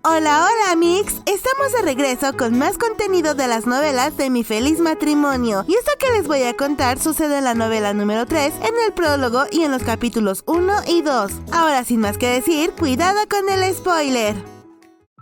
Hola, hola, mix. Estamos de regreso con más contenido de las novelas de Mi Feliz Matrimonio. Y esto que les voy a contar sucede en la novela número 3, en el prólogo y en los capítulos 1 y 2. Ahora, sin más que decir, cuidado con el spoiler.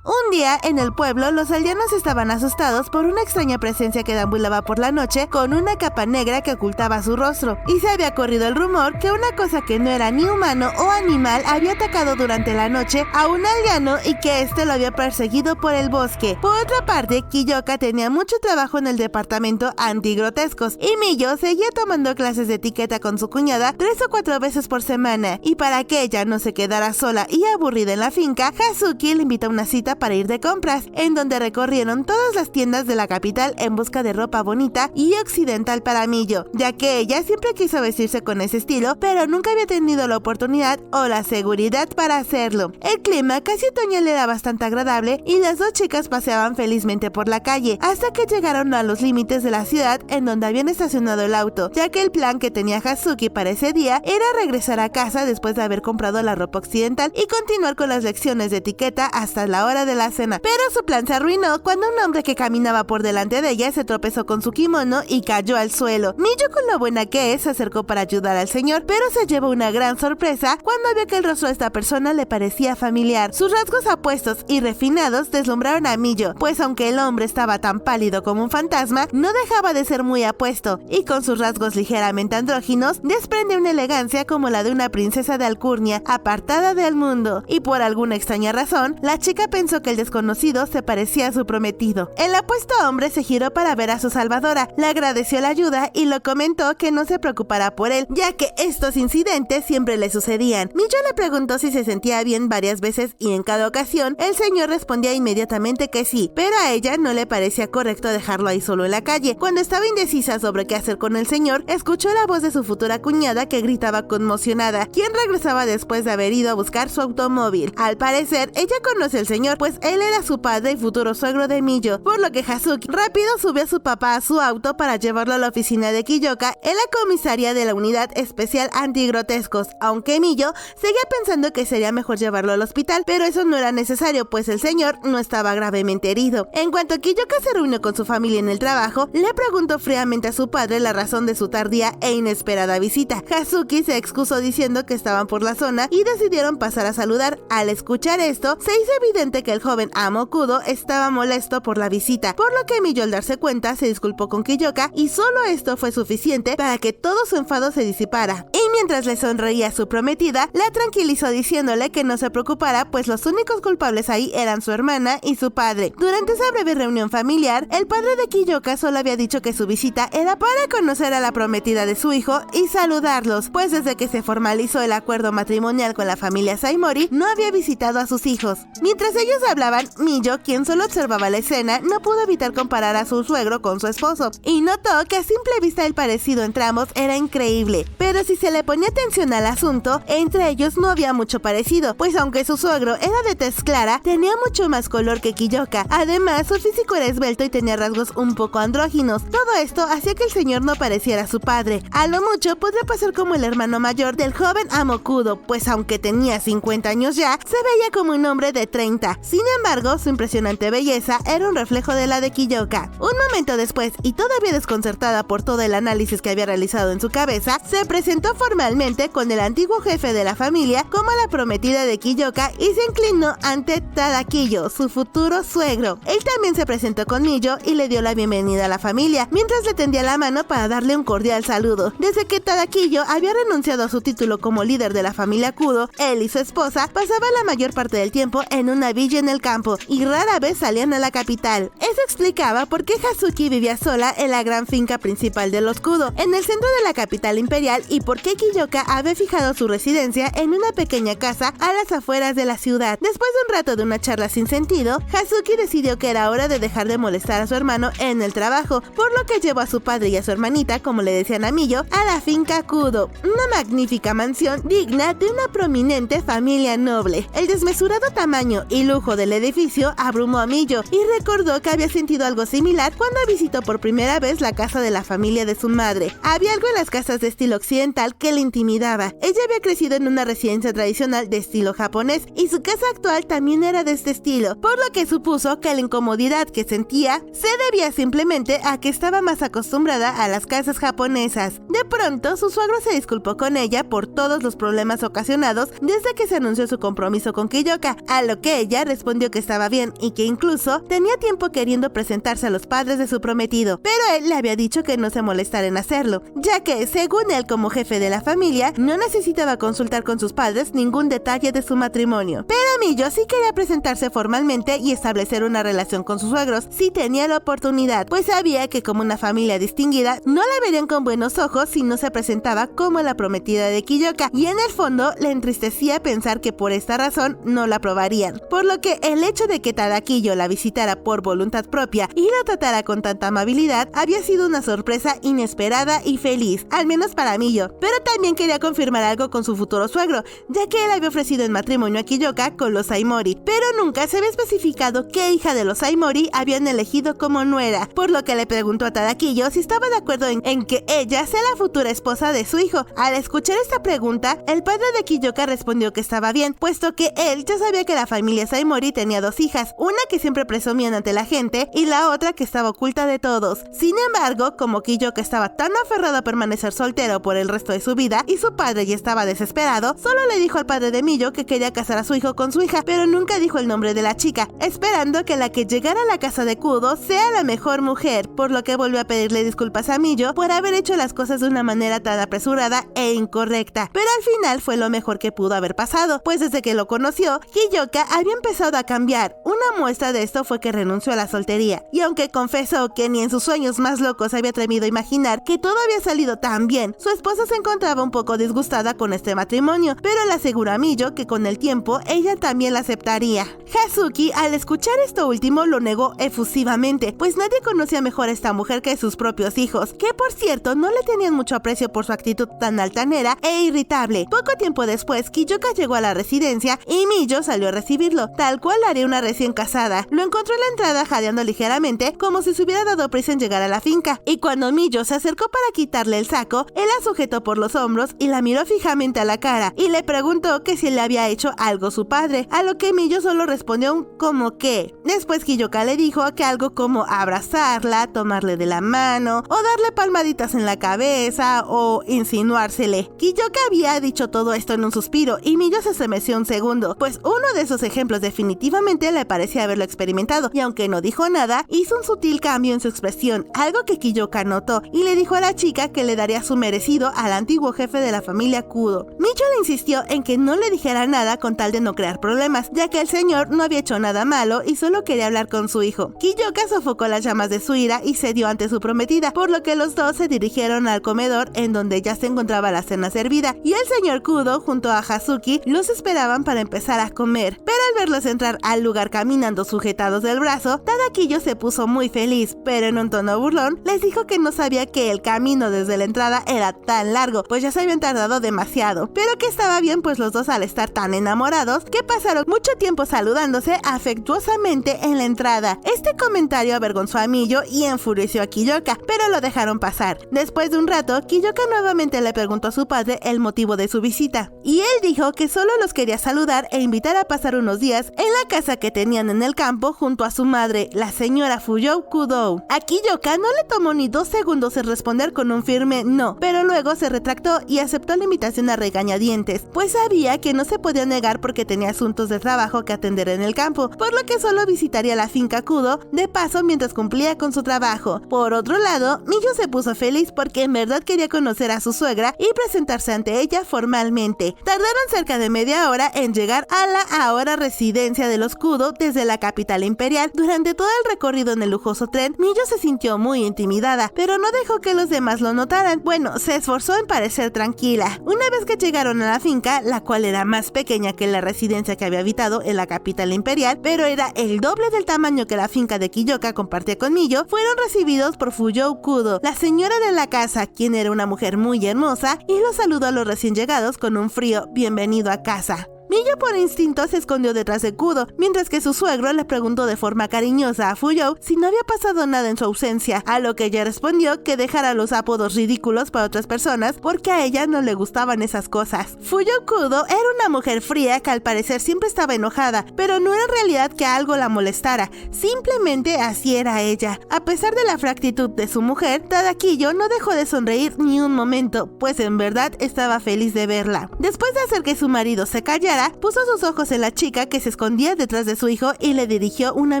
Un día, en el pueblo, los aldeanos estaban asustados por una extraña presencia que deambulaba por la noche con una capa negra que ocultaba su rostro, y se había corrido el rumor que una cosa que no era ni humano o animal había atacado durante la noche a un aldeano y que éste lo había perseguido por el bosque. Por otra parte, Kiyoka tenía mucho trabajo en el departamento antigrotescos, y Miyo seguía tomando clases de etiqueta con su cuñada 3 o 4 veces por semana, y para que ella no se quedara sola y aburrida en la finca, Hazuki le invitó a una cita para ir de compras, en donde recorrieron todas las tiendas de la capital en busca de ropa bonita y occidental para Miyo, ya que ella siempre quiso vestirse con ese estilo, pero nunca había tenido la oportunidad o la seguridad para hacerlo. El clima casi otoñal era bastante agradable y las dos chicas paseaban felizmente por la calle, hasta que llegaron a los límites de la ciudad en donde habían estacionado el auto, ya que el plan que tenía Hazuki para ese día era regresar a casa después de haber comprado la ropa occidental y continuar con las lecciones de etiqueta hasta la hora de la cena, pero su plan se arruinó cuando un hombre que caminaba por delante de ella se tropezó con su kimono y cayó al suelo. Miyo, con lo buena que es, se acercó para ayudar al señor, pero se llevó una gran sorpresa cuando vio que el rostro de esta persona le parecía familiar. Sus rasgos apuestos y refinados deslumbraron a Miyo, pues aunque el hombre estaba tan pálido como un fantasma, no dejaba de ser muy apuesto, y con sus rasgos ligeramente andróginos desprende una elegancia como la de una princesa de alcurnia, apartada del mundo, y por alguna extraña razón, la chica pensó que el desconocido se parecía a su prometido. El apuesto hombre se giró para ver a su salvadora, le agradeció la ayuda y le comentó que no se preocupara por él, ya que estos incidentes siempre le sucedían. Miyo le preguntó si se sentía bien varias veces y en cada ocasión el señor respondía inmediatamente que sí, pero a ella no le parecía correcto dejarlo ahí solo en la calle. Cuando estaba indecisa sobre qué hacer con el señor, escuchó la voz de su futura cuñada que gritaba conmocionada, quien regresaba después de haber ido a buscar su automóvil. Al parecer, ella conoce al señor, pues él era su padre y futuro suegro de Miyo, por lo que Hazuki rápido subió a su papá a su auto para llevarlo a la oficina de Kiyoka en la comisaría de la Unidad Especial Antigrotescos, aunque Miyo seguía pensando que sería mejor llevarlo al hospital, pero eso no era necesario, pues el señor no estaba gravemente herido. En cuanto Kiyoka se reunió con su familia en el trabajo, le preguntó fríamente a su padre la razón de su tardía e inesperada visita. Hazuki se excusó diciendo que estaban por la zona y decidieron pasar a saludar. Al escuchar esto, se hizo evidente que el joven Amokudo estaba molesto por la visita, por lo que Miyo, al darse cuenta, se disculpó con Kiyoka y solo esto fue suficiente para que todo su enfado se disipara. Y mientras le sonreía a su prometida, la tranquilizó diciéndole que no se preocupara, pues los únicos culpables ahí eran su hermana y su padre. Durante esa breve reunión familiar, el padre de Kiyoka solo había dicho que su visita era para conocer a la prometida de su hijo y saludarlos, pues desde que se formalizó el acuerdo matrimonial con la familia Saimori, no había visitado a sus hijos. Mientras ellos hablaban, Miyo, quien solo observaba la escena, no pudo evitar comparar a su suegro con su esposo, y notó que a simple vista el parecido entre ambos era increíble. Pero si se le ponía atención al asunto, entre ellos no había mucho parecido, pues aunque su suegro era de tez clara, tenía mucho más color que Kiyoka. Además, su físico era esbelto y tenía rasgos un poco andróginos. Todo esto hacía que el señor no pareciera su padre. A lo mucho podría pasar como el hermano mayor del joven Amokudo, pues aunque tenía 50 años ya, se veía como un hombre de 30. Sin embargo, su impresionante belleza era un reflejo de la de Kiyoka. Un momento después, y todavía desconcertada por todo el análisis que había realizado en su cabeza, se presentó formalmente con el antiguo jefe de la familia como la prometida de Kiyoka y se inclinó ante Tadakiyo, su futuro suegro. Él también se presentó con Miyo y le dio la bienvenida a la familia, mientras le tendía la mano para darle un cordial saludo. Desde que Tadakiyo había renunciado a su título como líder de la familia Kudo, él y su esposa pasaban la mayor parte del tiempo en una villa en el campo y rara vez salían a la capital. Eso explicaba por qué Hazuki vivía sola en la gran finca principal de los Kudo, en el centro de la capital imperial, y por qué Kiyoka había fijado su residencia en una pequeña casa a las afueras de la ciudad. Después de un rato de una charla sin sentido, Hazuki decidió que era hora de dejar de molestar a su hermano en el trabajo, por lo que llevó a su padre y a su hermanita, como le decían a Miyo, a la finca Kudo, una magnífica mansión digna de una prominente familia noble. El desmesurado tamaño y lujo del edificio abrumó a Miyo y recordó que había sentido algo similar cuando visitó por primera vez la casa de la familia de su madre. Había algo en las casas de estilo occidental que que le intimidaba. Ella había crecido en una residencia tradicional de estilo japonés y su casa actual también era de este estilo, por lo que supuso que la incomodidad que sentía se debía simplemente a que estaba más acostumbrada a las casas japonesas. De pronto, su suegro se disculpó con ella por todos los problemas ocasionados desde que se anunció su compromiso con Kiyoka, a lo que ella respondió que estaba bien y que incluso tenía tiempo queriendo presentarse a los padres de su prometido, pero él le había dicho que no se molestara en hacerlo, ya que, según él como jefe de la familia, no necesitaba consultar con sus padres ningún detalle de su matrimonio. Pero Miyo sí quería presentarse formalmente y establecer una relación con sus suegros si tenía la oportunidad, pues sabía que como una familia distinguida no la verían con buenos ojos si no se presentaba como la prometida de Kiyoka, y en el fondo le entristecía pensar que por esta razón no la aprobarían, por lo que el hecho de que Tadakiyo la visitara por voluntad propia y la tratara con tanta amabilidad había sido una sorpresa inesperada y feliz, al menos para Miyo. Pero también quería confirmar algo con su futuro suegro, ya que él había ofrecido en matrimonio a Kiyoka con los Aimori, pero nunca se había especificado qué hija de los Aimori habían elegido como nuera, por lo que le preguntó a Tadakiyo si estaba de acuerdo en que ella sea la futura esposa de su hijo. Al escuchar esta pregunta, el padre de Kiyoka respondió que estaba bien, puesto que él ya sabía que la familia Saimori tenía dos hijas, una que siempre presumían ante la gente y la otra que estaba oculta de todos. Sin embargo, como Kiyoka estaba tan aferrado a permanecer soltero por el resto de su vida y su padre ya estaba desesperado, solo le dijo al padre de Miyo que quería casar a su hijo con su hija, pero nunca dijo el nombre de la chica, esperando que la que llegara a la casa de Kudo sea la mejor mujer, por lo que volvió a pedirle disculpas a Miyo por haber hecho las cosas de una manera tan apresurada e incorrecta. Pero al final fue lo mejor que pudo haber pasado, pues desde que lo conoció, Kiyoka había empezado a cambiar. Una muestra de esto fue que renunció a la soltería, y aunque confesó que ni en sus sueños más locos había atrevido a imaginar que todo había salido tan bien, su esposa se encontraba un poco disgustada con este matrimonio, pero le aseguró a Miyo que con el tiempo ella también la aceptaría. Hazuki, al escuchar esto último, lo negó efusivamente, pues nadie conocía mejor a esta mujer que sus propios hijos, que por cierto no le tenían mucho aprecio por su actitud tan altanera e irritable. Poco tiempo después, Kiyoka llegó a la residencia y Miyo salió a recibirlo, tal cual haría una recién casada. Lo encontró en la entrada jadeando ligeramente, como si se hubiera dado prisa en llegar a la finca, y cuando Miyo se acercó para quitarle el saco, él la sujetó por los hombros y la miró fijamente a la cara, y le preguntó que si le había hecho algo su padre, a lo que Miyo solo respondió un ¿cómo qué? Después Kiyoka le dijo que algo como abrazarla, tomarle de la mano, o darle palmaditas en la cabeza, o insinuársele. Kiyoka había dicho todo esto en un suspiro, y Miyo se estremeció un segundo, pues uno de esos ejemplos definitivamente le parecía haberlo experimentado, y aunque no dijo nada, hizo un sutil cambio en su expresión, algo que Kiyoka notó, y le dijo a la chica que le daría su merecido al antiguo jefe de la familia Kudo. Miyo le insistió en que no le dijera nada con tal de no crear problemas, ya que el señor no había hecho nada malo y solo quería hablar con su hijo. Kiyoka sofocó las llamas de su ira y cedió ante su prometida, por lo que los dos se dirigieron al comedor en donde ya se encontraba la cena servida, y el señor Kudo junto a Hazuki los esperaban para empezar a comer. Pero al verlos entrar al lugar caminando sujetados del brazo, Tadakiyo se puso muy feliz, pero en un tono burlón les dijo que no sabía que el camino desde la entrada era tan largo, pues ya se habían tardado demasiado, pero que estaba bien, pues los dos, al estar tan enamorados, que pasaron mucho tiempo saludándose afectuosamente en la entrada. Este comentario avergonzó a Miyo y enfureció a Kiyoka, pero lo dejaron pasar. Después de un rato, Kiyoka nuevamente le preguntó a su padre el motivo de su visita, y él dijo que solo los quería saludar e invitar a pasar unos días en la casa que tenían en el campo junto a su madre, la señora Fuyou Kudo. A Kiyoka no le tomó ni 2 segundos en responder con un firme no, pero luego se retractó y aceptó la invitación a regañadientes, pues sabía que no se podía negar porque tenía asuntos de trabajo que atender en el campo, por lo que solo visitaría la finca Kudo de paso mientras cumplía con su trabajo. Por otro lado, Miyo se puso feliz porque en verdad quería conocer a su suegra y presentarse ante ella formalmente. Tardaron cerca de media hora en llegar a la ahora residencia de los Kudo desde la capital imperial. Durante todo el recorrido en el lujoso tren, Miyo se sintió muy intimidada, pero no dejó que los demás lo notaran. Bueno, se esforzó en parecer tranquila. Una vez que llegaron a la finca, la cual era más pequeña que la residencia que había habitado en la capital imperial, pero era el doble del tamaño que la finca de Kiyoka compartía con Miyo, fueron recibidos por Fuyou Kudo, la señora de la casa, quien era una mujer muy hermosa, y los saludó a los recién llegados con un frío bienvenido a casa. Miyo por instinto se escondió detrás de Kudo, mientras que su suegro le preguntó de forma cariñosa a Fuyou si no había pasado nada en su ausencia, a lo que ella respondió que dejara los apodos ridículos para otras personas porque a ella no le gustaban esas cosas. Fuyou Kudo era una mujer fría que al parecer siempre estaba enojada, pero no era en realidad que algo la molestara, simplemente así era ella. A pesar de la fría actitud de su mujer, Tadakiyo no dejó de sonreír ni un momento, pues en verdad estaba feliz de verla. Después de hacer que su marido se callara, puso sus ojos en la chica que se escondía detrás de su hijo y le dirigió una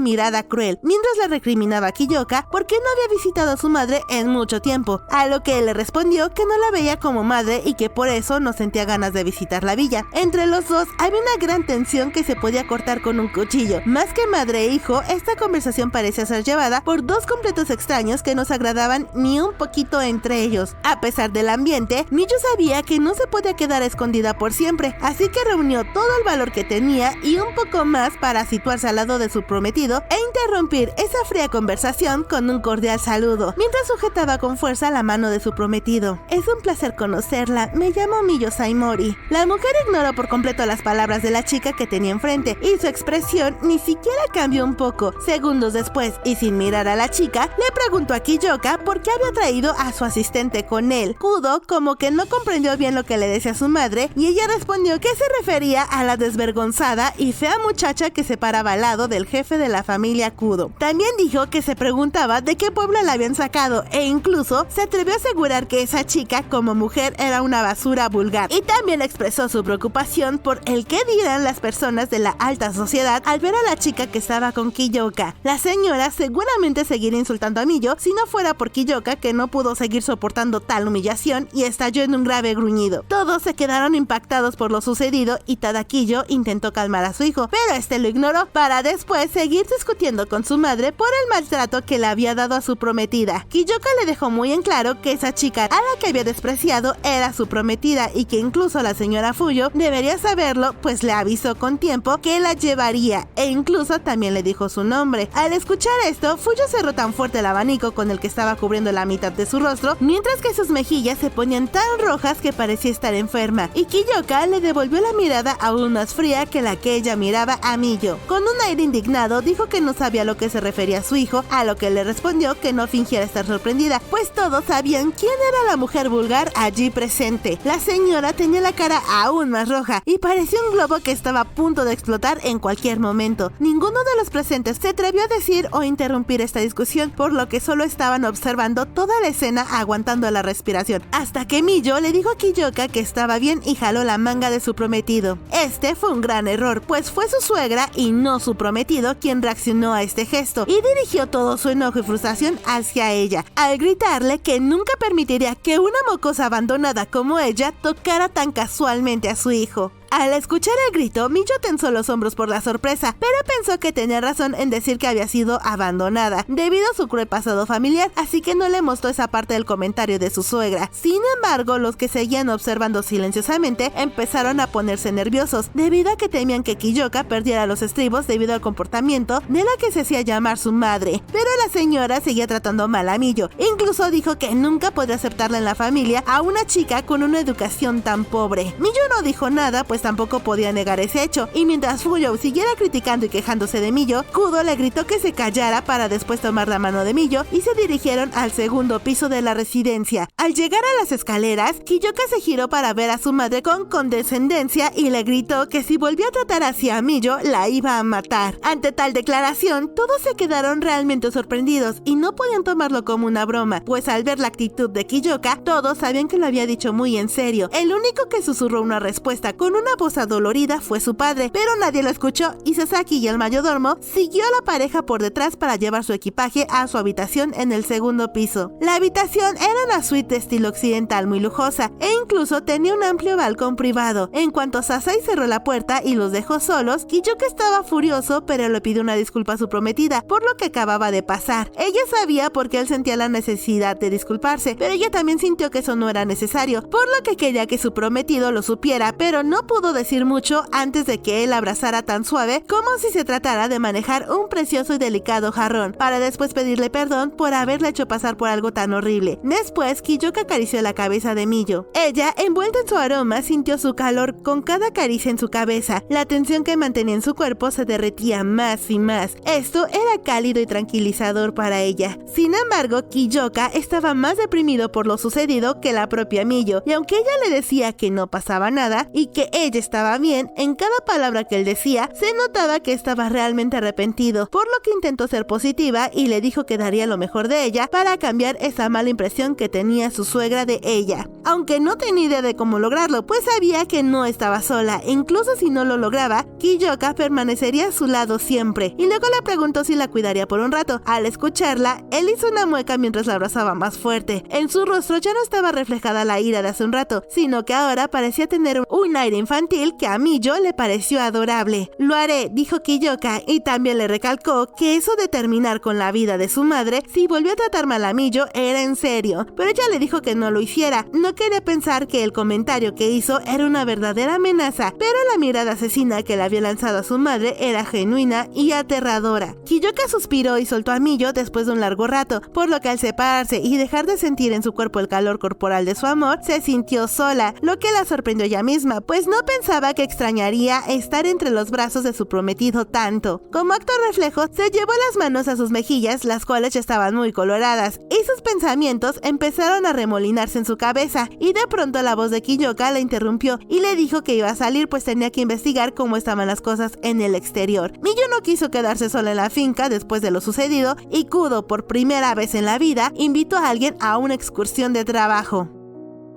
mirada cruel, mientras le recriminaba a Kiyoka porque no había visitado a su madre en mucho tiempo, a lo que él le respondió que no la veía como madre y que por eso no sentía ganas de visitar la villa. Entre los dos había una gran tensión que se podía cortar con un cuchillo. Más que madre e hijo, esta conversación parecía ser llevada por dos completos extraños que no se agradaban ni un poquito entre ellos. A pesar del ambiente, Miyu sabía que no se podía quedar escondida por siempre, así que reunió todo el valor que tenía y un poco más para situarse al lado de su prometido e interrumpir esa fría conversación con un cordial saludo, mientras sujetaba con fuerza la mano de su prometido. Es un placer conocerla, me llamo Miyo Saimori. La mujer ignoró por completo las palabras de la chica que tenía enfrente y su expresión ni siquiera cambió un poco. Segundos después, y sin mirar a la chica, le preguntó a Kiyoka por qué había traído a su asistente con él. Kudo como que no comprendió bien lo que le decía su madre y ella respondió que se refería a la desvergonzada y fea muchacha que se paraba al lado del jefe de la familia Kudo. También dijo que se preguntaba de qué pueblo la habían sacado e incluso se atrevió a asegurar que esa chica como mujer era una basura vulgar, y también expresó su preocupación por el qué dirán las personas de la alta sociedad al ver a la chica que estaba con Kiyoka. La señora seguramente seguiría insultando a Miyo si no fuera por Kiyoka, que no pudo seguir soportando tal humillación y estalló en un grave gruñido. Todos se quedaron impactados por lo sucedido y Tadakiyo intentó calmar a su hijo, pero este lo ignoró para después seguir discutiendo con su madre por el maltrato que le había dado a su prometida. Kiyoka le dejó muy en claro que esa chica a la que había despreciado era su prometida y que incluso la señora Fuyo debería saberlo, pues le avisó con tiempo que la llevaría e incluso también le dijo su nombre. Al escuchar esto, Fuyo cerró tan fuerte el abanico con el que estaba cubriendo la mitad de su rostro, mientras que sus mejillas se ponían tan rojas que parecía estar enferma, y Kiyoka le devolvió la mirada aún más fría que la que ella miraba a Miyo. Con un aire indignado dijo que no sabía a lo que se refería a su hijo, a lo que le respondió que no fingiera estar sorprendida, pues todos sabían quién era la mujer vulgar allí presente. La señora tenía la cara aún más roja y parecía un globo que estaba a punto de explotar en cualquier momento. Ninguno de los presentes se atrevió a decir o interrumpir esta discusión, por lo que solo estaban observando toda la escena aguantando la respiración, hasta que Miyo le dijo a Kiyoka que estaba bien y jaló la manga de su prometido. Este fue un gran error, pues fue su suegra y no su prometido quien reaccionó a este gesto y dirigió todo su enojo y frustración hacia ella, al gritarle que nunca permitiría que una mocosa abandonada como ella tocara tan casualmente a su hijo. Al escuchar el grito, Miyo tensó los hombros por la sorpresa, pero pensó que tenía razón en decir que había sido abandonada, debido a su cruel pasado familiar, así que no le mostró esa parte del comentario de su suegra. Sin embargo, los que seguían observando silenciosamente empezaron a ponerse nerviosos, debido a que temían que Kiyoka perdiera los estribos debido al comportamiento de la que se hacía llamar su madre. Pero la señora seguía tratando mal a Miyo, incluso dijo que nunca podría aceptarla en la familia a una chica con una educación tan pobre. Miyo no dijo nada, pues tampoco podía negar ese hecho, y mientras Fuyou siguiera criticando y quejándose de Miyo, Kudo le gritó que se callara para después tomar la mano de Miyo y se dirigieron al segundo piso de la residencia. Al llegar a las escaleras, Kiyoka se giró para ver a su madre con condescendencia y le gritó que si volvía a tratar así a Miyo, la iba a matar. Ante tal declaración, todos se quedaron realmente sorprendidos y no podían tomarlo como una broma, pues al ver la actitud de Kiyoka, todos sabían que lo había dicho muy en serio. El único que susurró una respuesta con una voz adolorida fue su padre, pero nadie lo escuchó y Sasaki y el mayordomo siguió a la pareja por detrás para llevar su equipaje a su habitación en el segundo piso. La habitación era una suite de estilo occidental muy lujosa e incluso tenía un amplio balcón privado. En cuanto Sasai cerró la puerta y los dejó solos, Kiyoka estaba furioso, pero le pidió una disculpa a su prometida por lo que acababa de pasar. Ella sabía por qué él sentía la necesidad de disculparse, pero ella también sintió que eso no era necesario, por lo que quería que su prometido lo supiera, pero no pudo pudo decir mucho antes de que él abrazara tan suave como si se tratara de manejar un precioso y delicado jarrón, para después pedirle perdón por haberle hecho pasar por algo tan horrible. Después, Kiyoka acarició la cabeza de Miyo. Ella, envuelta en su aroma, sintió su calor con cada caricia en su cabeza. La tensión que mantenía en su cuerpo se derretía más y más. Esto era cálido y tranquilizador para ella. Sin embargo, Kiyoka estaba más deprimido por lo sucedido que la propia Miyo, y aunque ella le decía que no pasaba nada y que ella estaba bien, en cada palabra que él decía se notaba que estaba realmente arrepentido, por lo que intentó ser positiva y le dijo que daría lo mejor de ella para cambiar esa mala impresión que tenía su suegra de ella. Aunque no tenía idea de cómo lograrlo, pues sabía que no estaba sola. Incluso si no lo lograba, Kiyoka permanecería a su lado siempre, y luego le preguntó si la cuidaría por un rato. Al escucharla, él hizo una mueca mientras la abrazaba más fuerte. En su rostro ya no estaba reflejada la ira de hace un rato, sino que ahora parecía tener un aire infantil que a Miyo le pareció adorable. Lo haré, dijo Kiyoka, y también le recalcó que eso de terminar con la vida de su madre si volvió a tratar mal a Miyo era en serio, pero ella le dijo que no lo hiciera. No quería pensar que el comentario que hizo era una verdadera amenaza, pero la mirada asesina que le había lanzado a su madre era genuina y aterradora. Kiyoka suspiró y soltó a Miyo después de un largo rato, por lo que al separarse y dejar de sentir en su cuerpo el calor corporal de su amor, se sintió sola, lo que la sorprendió ella misma, pues no pensaba que extrañaría estar entre los brazos de su prometido tanto. Como acto reflejo, se llevó las manos a sus mejillas, las cuales ya estaban muy coloradas, y sus pensamientos empezaron a remolinarse en su cabeza, y de pronto la voz de Kiyoka la interrumpió y le dijo que iba a salir pues tenía que investigar cómo estaban las cosas en el exterior. Miyo no quiso quedarse sola en la finca después de lo sucedido, y Kudo, por primera vez en la vida, invitó a alguien a una excursión de trabajo.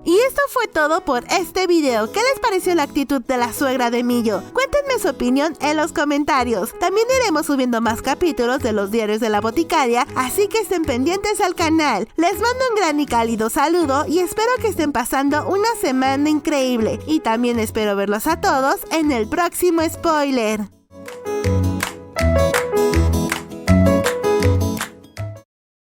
Y esto fue todo por este video. ¿Qué les pareció la actitud de la suegra de Miyo? Cuéntenme su opinión en los comentarios. También iremos subiendo más capítulos de los diarios de la boticaria, así que estén pendientes al canal. Les mando un gran y cálido saludo y espero que estén pasando una semana increíble. Y también espero verlos a todos en el próximo spoiler.